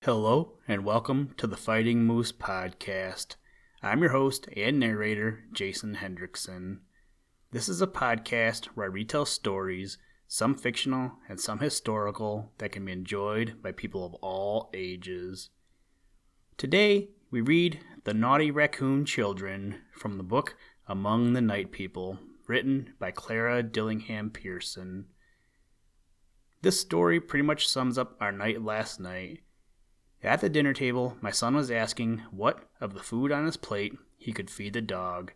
Hello, and welcome to the Fighting Moose Podcast. I'm your host and narrator, Jason Hendrickson. This is a podcast where I retell stories, some fictional and some historical, that can be enjoyed by people of all ages. Today, we read The Naughty Raccoon Children from the book Among the Night People, written by Clara Dillingham Pearson. This story pretty much sums up our night last night. At the dinner table, my son was asking what of the food on his plate he could feed the dog.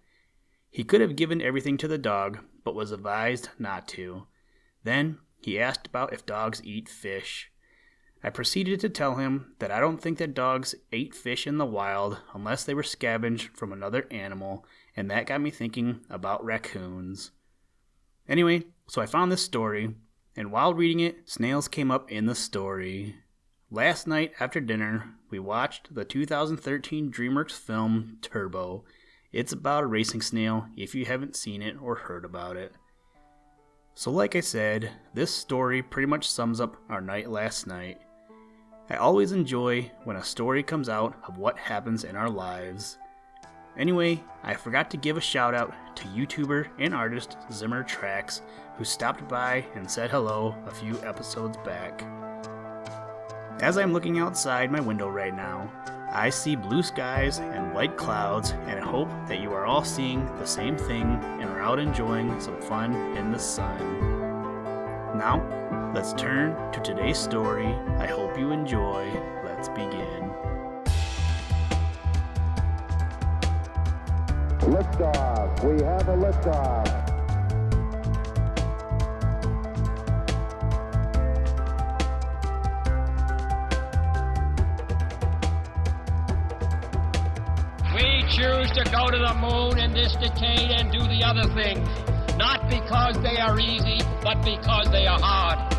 He could have given everything to the dog, but was advised not to. Then he asked about if dogs eat fish. I proceeded to tell him that I don't think that dogs ate fish in the wild unless they were scavenged from another animal, and that got me thinking about raccoons. Anyway, so I found this story, and while reading it, snails came up in the story. Last night after dinner, we watched the 2013 DreamWorks film Turbo. It's about a racing snail if you haven't seen it or heard about it. So like I said, this story pretty much sums up our night last night. I always enjoy when a story comes out of what happens in our lives. Anyway, I forgot to give a shout out to YouTuber and artist Zimmer Tracks, who stopped by and said hello a few episodes back. As I'm looking outside my window right now, I see blue skies and white clouds, and I hope that you are all seeing the same thing and are out enjoying some fun in the sun. Now, let's turn to today's story. I hope you enjoy. Let's begin. Liftoff. We have a liftoff. Choose to go to the moon in this decade and do the other things, not because they are easy, but because they are hard.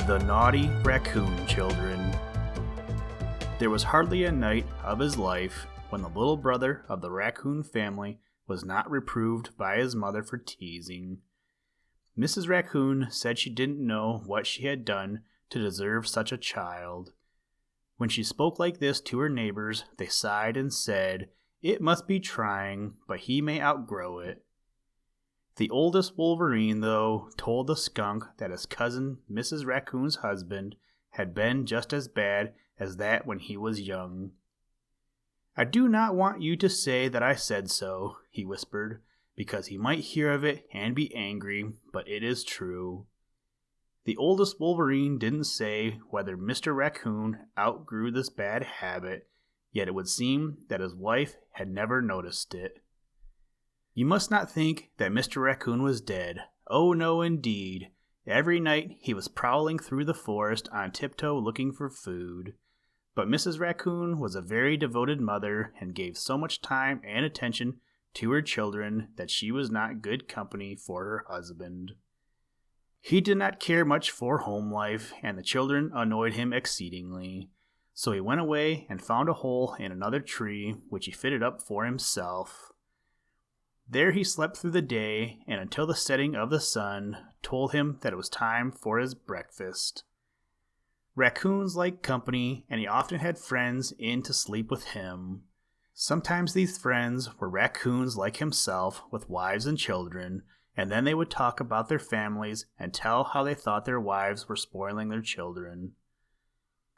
The Naughty Raccoon Children. There was hardly a night of his life when the little brother of the raccoon family was not reproved by his mother for teasing. Mrs. Raccoon said she didn't know what she had done to deserve such a child. When she spoke like this to her neighbors, they sighed and said, "It must be trying, but he may outgrow it." The oldest Wolverine, though, told the skunk that his cousin, Mrs. Raccoon's husband, had been just as bad as that when he was young. "I do not want you to say that I said so," he whispered, because he might hear of it and be angry, but it is true. The oldest Wolverine didn't say whether Mr. Raccoon outgrew this bad habit, yet it would seem that his wife had never noticed it. You must not think that Mr. Raccoon was dead. Oh no, indeed. Every night he was prowling through the forest on tiptoe looking for food. But Mrs. Raccoon was a very devoted mother and gave so much time and attention to her children that she was not good company for her husband. He did not care much for home life, and the children annoyed him exceedingly. So he went away and found a hole in another tree, which he fitted up for himself. There he slept through the day, and until the setting of the sun told him that it was time for his breakfast. Raccoons liked company, and he often had friends in to sleep with him. Sometimes these friends were raccoons like himself with wives and children, and then they would talk about their families and tell how they thought their wives were spoiling their children.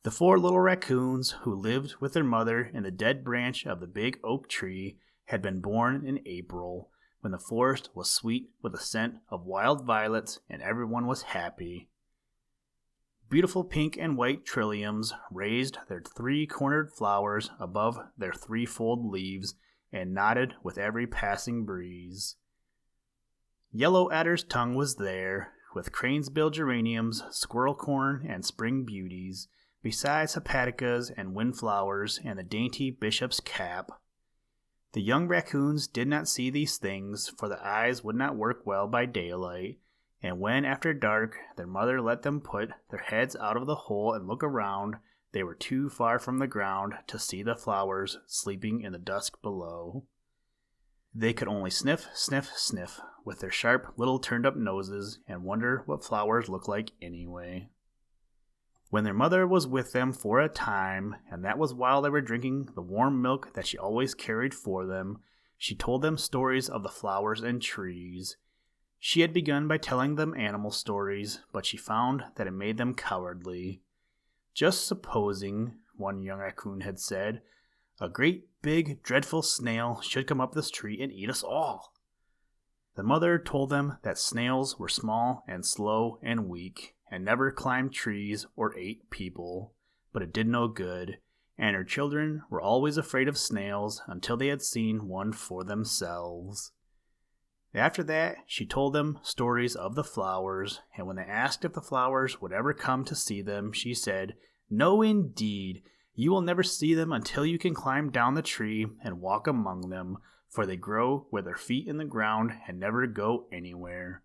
The 4 little raccoons who lived with their mother in the dead branch of the big oak tree had been born in April, when the forest was sweet with the scent of wild violets and everyone was happy. Beautiful pink and white trilliums raised their 3-cornered flowers above their 3-fold leaves and nodded with every passing breeze. Yellow adder's tongue was there, with cranesbill geraniums, squirrel corn, and spring beauties, besides hepaticas and windflowers and the dainty bishop's cap. The young raccoons did not see these things, for the eyes would not work well by daylight, and when after dark their mother let them put their heads out of the hole and look around, they were too far from the ground to see the flowers sleeping in the dusk below. They could only sniff, sniff, sniff with their sharp little turned-up noses and wonder what flowers look like anyway. When their mother was with them for a time, and that was while they were drinking the warm milk that she always carried for them, she told them stories of the flowers and trees. She had begun by telling them animal stories, but she found that it made them cowardly. "Just supposing," one young raccoon had said, "a great big dreadful snail should come up this tree and eat us all." The mother told them that snails were small and slow and weak, and never climbed trees or ate people, but it did no good, and her children were always afraid of snails until they had seen one for themselves. After that, she told them stories of the flowers, and when they asked if the flowers would ever come to see them, she said, "No, indeed, you will never see them until you can climb down the tree and walk among them, for they grow with their feet in the ground and never go anywhere."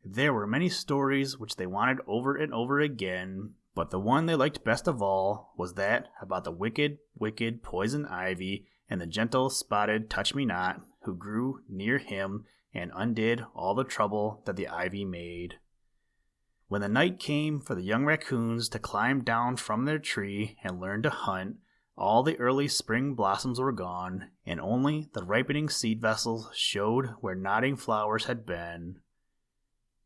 There were many stories which they wanted over and over again, but the one they liked best of all was that about the wicked, wicked poison ivy and the gentle spotted touch-me-not who grew near him and undid all the trouble that the ivy made. When the night came for the young raccoons to climb down from their tree and learn to hunt, all the early spring blossoms were gone, and only the ripening seed vessels showed where nodding flowers had been.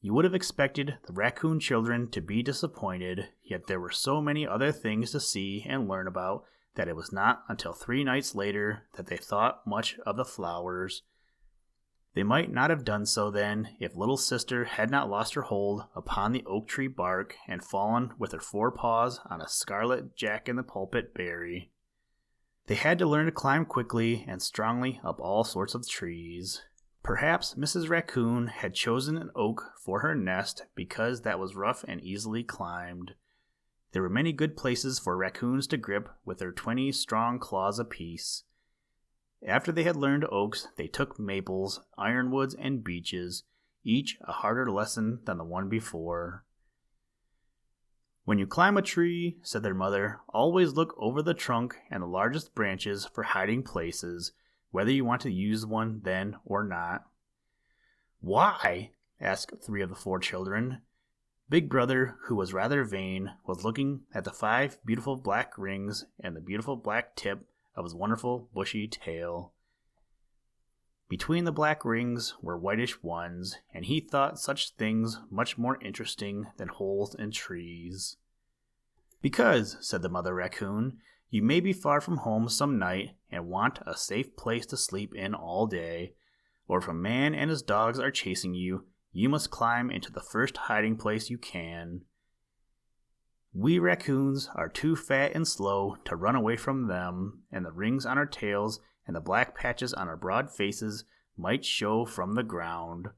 You would have expected the raccoon children to be disappointed, yet there were so many other things to see and learn about that it was not until 3 nights later that they thought much of the flowers. They might not have done so then if little sister had not lost her hold upon the oak tree bark and fallen with her 4 paws on a scarlet jack-in-the-pulpit berry. They had to learn to climb quickly and strongly up all sorts of trees. Perhaps Mrs. Raccoon had chosen an oak for her nest because that was rough and easily climbed. There were many good places for raccoons to grip with their 20 strong claws apiece. After they had learned oaks, they took maples, ironwoods, and beeches, each a harder lesson than the one before. "When you climb a tree," said their mother, "always look over the trunk and the largest branches for hiding places, whether you want to use one then or not." "Why?" asked 3 of the 4 children. Big Brother, who was rather vain, was looking at the 5 beautiful black rings and the beautiful black tip of his wonderful bushy tail. Between the black rings were whitish ones, and he thought such things much more interesting than holes in trees. "Because," said the mother raccoon, "you may be far from home some night and want a safe place to sleep in all day, or if a man and his dogs are chasing you, you must climb into the first hiding place you can. We raccoons are too fat and slow to run away from them, and the rings on our tails and the black patches on our broad faces might show from the ground.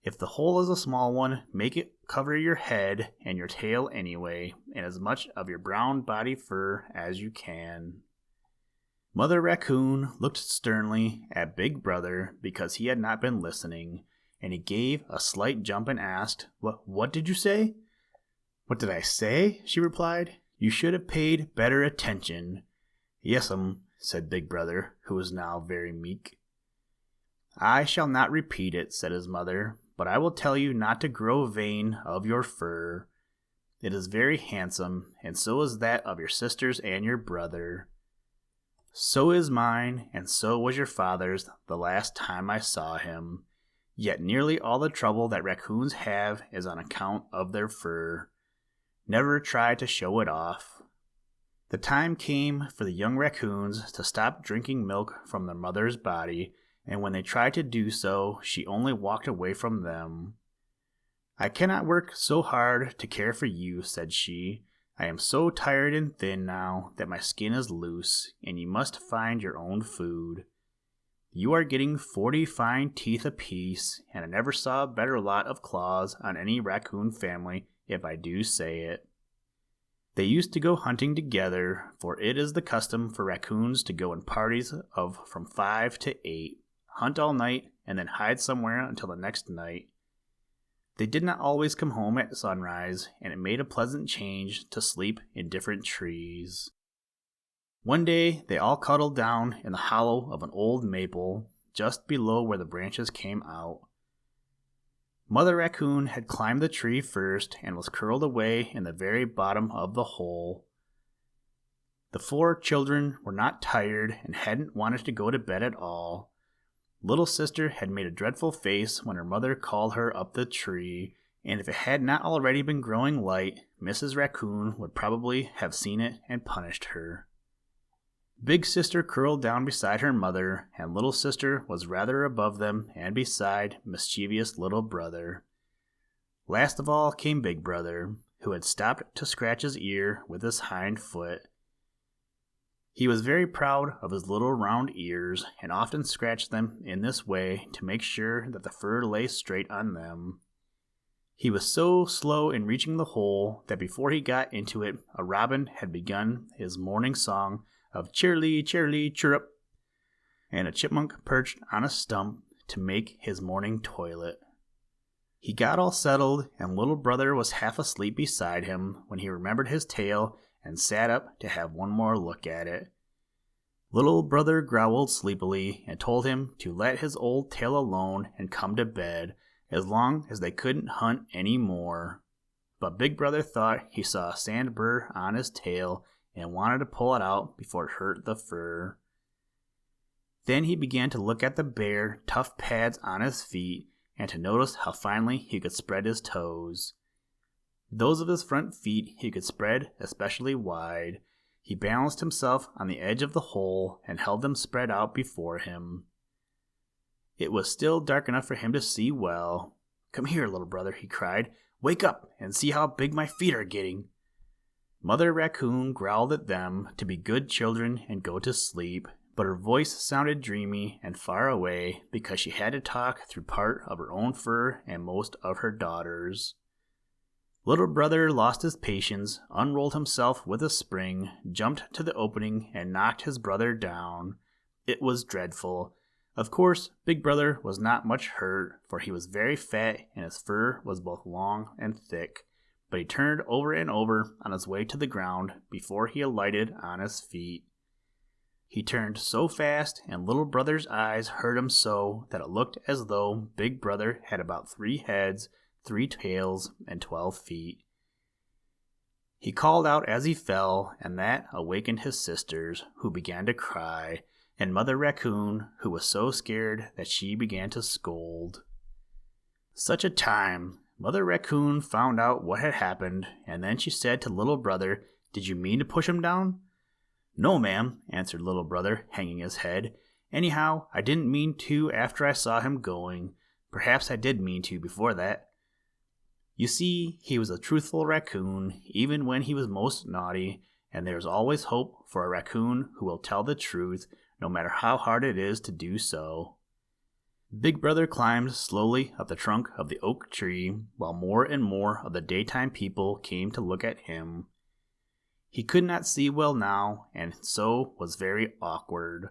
If the hole is a small one, make it cover your head and your tail anyway, and as much of your brown body fur as you can." Mother Raccoon looked sternly at Big Brother because he had not been listening, and he gave a slight jump and asked, What did you say?" "What did I say?" she replied. "You should have paid better attention." "Yes'm," said Big Brother, who was now very meek. "I shall not repeat it," said his mother, "but I will tell you not to grow vain of your fur. It is very handsome, and so is that of your sisters and your brother. So is mine, and so was your father's the last time I saw him. Yet nearly all the trouble that raccoons have is on account of their fur. Never try to show it off." The time came for the young raccoons to stop drinking milk from their mother's body, and when they tried to do so, she only walked away from them. "I cannot work so hard to care for you," said she. "I am so tired and thin now that my skin is loose, and you must find your own food. You are getting 40 fine teeth apiece, and I never saw a better lot of claws on any raccoon family, if I do say it." They used to go hunting together, for it is the custom for raccoons to go in parties of from 5 to 8, hunt all night, and then hide somewhere until the next night. They did not always come home at sunrise, and it made a pleasant change to sleep in different trees. One day, they all cuddled down in the hollow of an old maple, just below where the branches came out. Mother Raccoon had climbed the tree first and was curled away in the very bottom of the hole. The 4 children were not tired and hadn't wanted to go to bed at all. Little sister had made a dreadful face when her mother called her up the tree, and if it had not already been growing light, Mrs. Raccoon would probably have seen it and punished her. Big sister curled down beside her mother, and little sister was rather above them and beside mischievous little brother. Last of all came big brother, who had stopped to scratch his ear with his hind foot. He was very proud of his little round ears, and often scratched them in this way to make sure that the fur lay straight on them. He was so slow in reaching the hole that before he got into it, a robin had begun his morning song of cheerily, cheerily, chirrup, and a chipmunk perched on a stump to make his morning toilet. He got all settled, and little brother was half asleep beside him when he remembered his tail and sat up to have one more look at it. Little brother growled sleepily and told him to let his old tail alone and come to bed, as long as they couldn't hunt any more. But big brother thought he saw a sand burr on his tail and wanted to pull it out before it hurt the fur. Then he began to look at the bare, tough pads on his feet and to notice how finely he could spread his toes. Those of his front feet he could spread especially wide. He balanced himself on the edge of the hole and held them spread out before him. It was still dark enough for him to see well. "Come here, little brother," he cried. "Wake up and see how big my feet are getting." Mother Raccoon growled at them to be good children and go to sleep, but her voice sounded dreamy and far away because she had to talk through part of her own fur and most of her daughters'. Little brother lost his patience, unrolled himself with a spring, jumped to the opening, and knocked his brother down. It was dreadful. Of course, big brother was not much hurt, for he was very fat and his fur was both long and thick, but he turned over and over on his way to the ground before he alighted on his feet. He turned so fast and little brother's eyes hurt him so that it looked as though big brother had about 3 heads, 3 tails, and 12 feet. He called out as he fell, and that awakened his sisters, who began to cry, and Mother Raccoon, who was so scared that she began to scold. Such a time! Mother Raccoon found out what had happened, and then she said to little brother, "Did you mean to push him down?" "No, ma'am," answered little brother, hanging his head. "Anyhow, I didn't mean to after I saw him going. Perhaps I did mean to before that." You see, he was a truthful raccoon, even when he was most naughty, and there is always hope for a raccoon who will tell the truth, no matter how hard it is to do so. Big brother climbed slowly up the trunk of the oak tree, while more and more of the daytime people came to look at him. He could not see well now, and so was very awkward.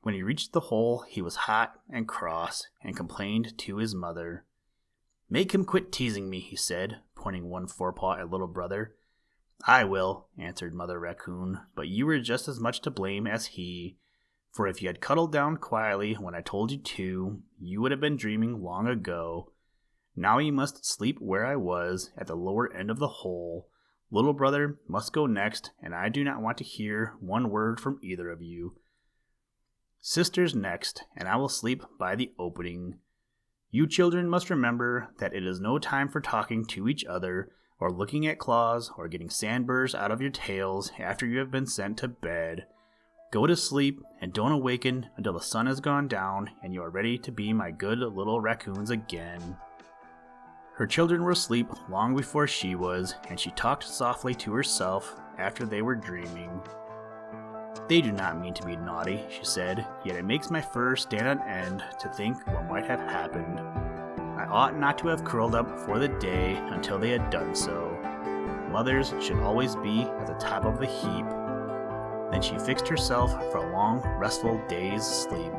When he reached the hole, he was hot and cross, and complained to his mother. "Make him quit teasing me," he said, pointing one forepaw at little brother. "I will," answered Mother Raccoon, "but you were just as much to blame as he. For if you had cuddled down quietly when I told you to, you would have been dreaming long ago. Now you must sleep where I was, at the lower end of the hole. Little brother must go next, and I do not want to hear one word from either of you. Sisters next, and I will sleep by the opening. You children must remember that it is no time for talking to each other, or looking at claws, or getting sandburrs out of your tails after you have been sent to bed. Go to sleep, and don't awaken until the sun has gone down and you are ready to be my good little raccoons again." Her children were asleep long before she was, and she talked softly to herself after they were dreaming. "They do not mean to be naughty," she said, "yet it makes my fur stand on end to think what might have happened. I ought not to have curled up for the day until they had done so. Mothers should always be at the top of the heap." Then she fixed herself for a long, restful day's sleep.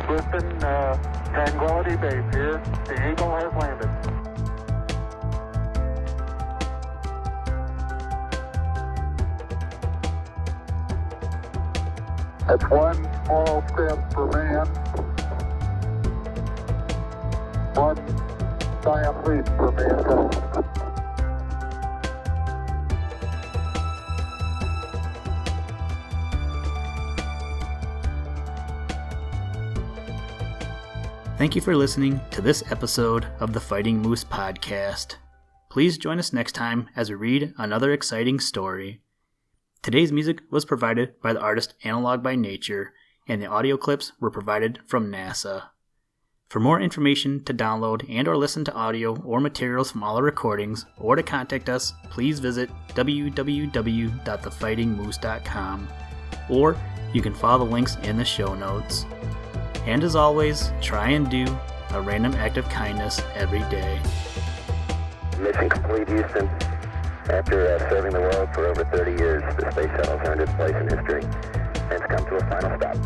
Houston, Tranquility Base here. The Eagle has landed. That's one small step for man, one giant leap for mankind. Thank you for listening to this episode of the Fighting Moose podcast. Please join us next time as we read another exciting story. Today's music was provided by the artist Analog by Nature, and the audio clips were provided from NASA. For more information to download and or listen to audio or materials from all our recordings, or to contact us, please visit www.thefightingmoose.com, or you can follow the links in the show notes. And as always, try and do a random act of kindness every day. Mission complete, Houston. After serving the world for over 30 years, the space shuttle's earned its place in history, and it's come to a final stop.